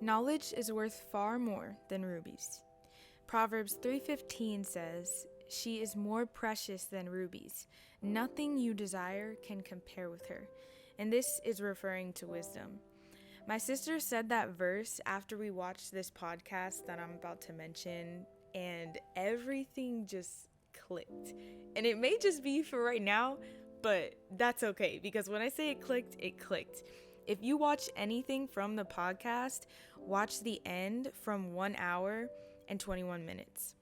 Knowledge is worth far more than rubies. Proverbs 3:15 says, "She is more precious than rubies. Nothing you desire can compare with her." And this is referring to wisdom. My sister said that verse after we watched this podcast that I'm about to mention, and everything just clicked. And it may just be for right now, but that's okay because when I say it clicked, it clicked. If you watch anything from the podcast, watch the end from 1 hour and 21 minutes.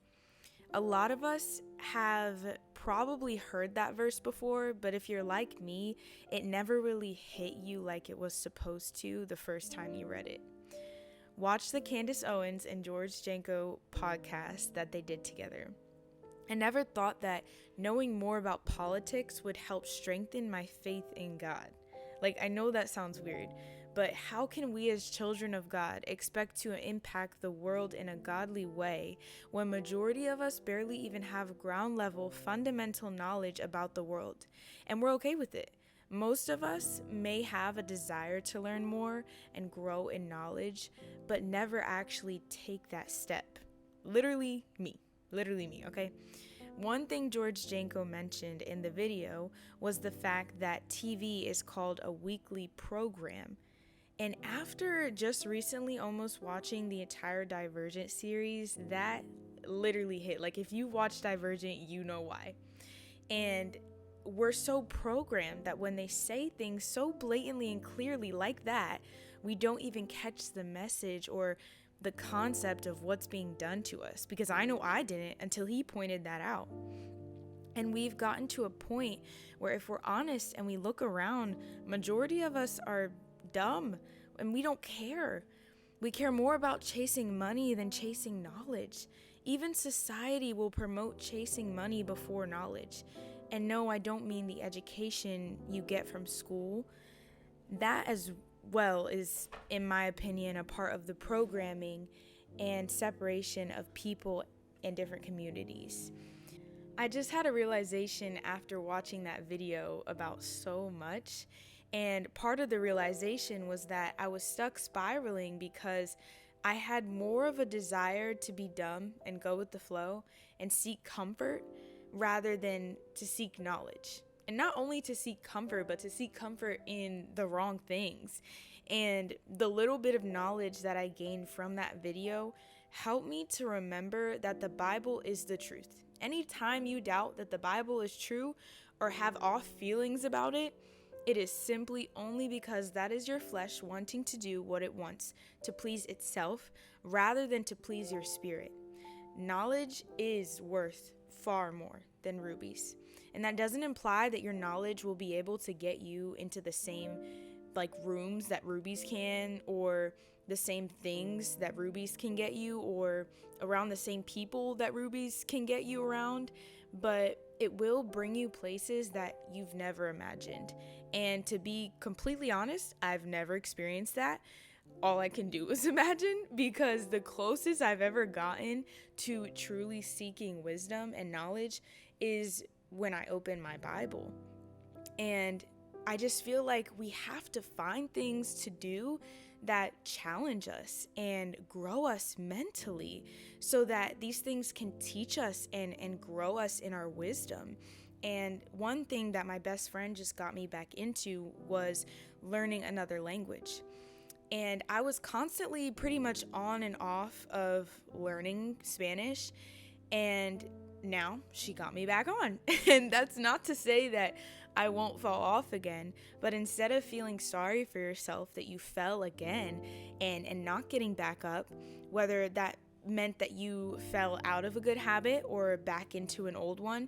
A lot of us have probably heard that verse before, but if you're like me, it never really hit you like it was supposed to the first time you read it. Watch the Candace Owens and George Janko podcast that they did together. I never thought that knowing more about politics would help strengthen my faith in God. Like, I know that sounds weird, but how can we as children of God expect to impact the world in a godly way when majority of us barely even have ground level fundamental knowledge about the world? And we're okay with it. Most of us may have a desire to learn more and grow in knowledge, but never actually take that step. Literally me, okay? One thing George Janko mentioned in the video was the fact that TV is called a weekly program. And after just recently almost watching the entire Divergent series, that literally hit. Like, if you watch Divergent, you know why. And we're so programmed that when they say things so blatantly and clearly like that, we don't even catch the message or the concept of what's being done to us, because I know I didn't until he pointed that out. And we've gotten to a point where if we're honest and we look around, majority of us are dumb and we don't care. We care more about chasing money than chasing knowledge. Even society will promote chasing money before knowledge. And no, I don't mean the education you get from school. That as well is, in my opinion, a part of the programming and separation of people in different communities. I just had a realization after watching that video about so much, and part of the realization was that I was stuck spiraling because I had more of a desire to be dumb and go with the flow and seek comfort rather than to seek knowledge. And not only to seek comfort, but to seek comfort in the wrong things. And the little bit of knowledge that I gained from that video helped me to remember that the Bible is the truth. Anytime you doubt that the Bible is true or have off feelings about it, it is simply only because that is your flesh wanting to do what it wants to please itself rather than to please your spirit. Knowledge is worth far more than rubies. And that doesn't imply that your knowledge will be able to get you into the same rooms that rubies can, or the same things that rubies can get you, or around the same people that rubies can get you around, but it will bring you places that you've never imagined. And to be completely honest, I've never experienced that. All I can do is imagine, because the closest I've ever gotten to truly seeking wisdom and knowledge is when I open my Bible. And I just feel like we have to find things to do that challenge us and grow us mentally so that these things can teach us and grow us in our wisdom. And one thing that my best friend just got me back into was learning another language. And I was constantly pretty much on and off of learning Spanish, and now she got me back on. And that's not to say that I won't fall off again, but instead of feeling sorry for yourself that you fell again and not getting back up, whether that meant that you fell out of a good habit or back into an old one,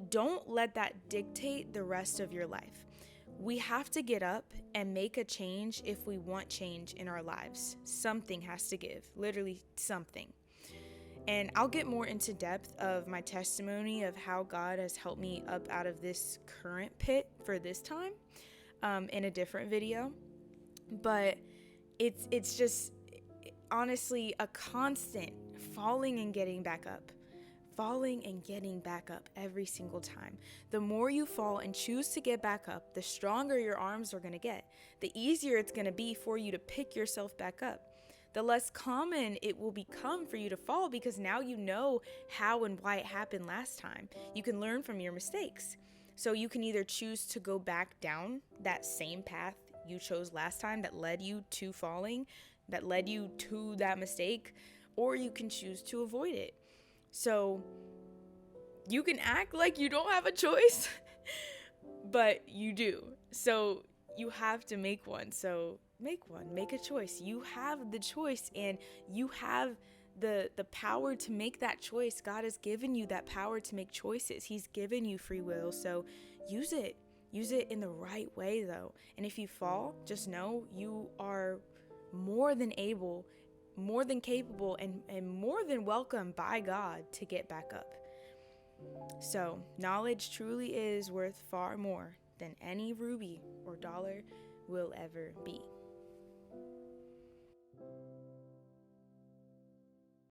don't let that dictate the rest of your life. We have to get up and make a change if we want change in our lives. Something has to give, literally something. And I'll get more into depth of my testimony of how God has helped me up out of this current pit for this time in a different video. But it's just honestly a constant falling and getting back up. Falling and getting back up every single time. The more you fall and choose to get back up, the stronger your arms are going to get. The easier it's going to be for you to pick yourself back up. the less common it will become for you to fall, because now you know how and why it happened last time. You can learn from your mistakes. So you can either choose to go back down that same path you chose last time that led you to falling, that led you to that mistake, or you can choose to avoid it. So you can act like you don't have a choice, but you do. So you have to make one. So make a choice. You have the choice, and you have the power to make that choice. God has given you that power to make choices. He's given you free will. So use it. Use it in the right way, though. And if you fall, just know you are more than able, more than capable, and more than welcome by God to get back up. So knowledge truly is worth far more than any ruby or dollar will ever be.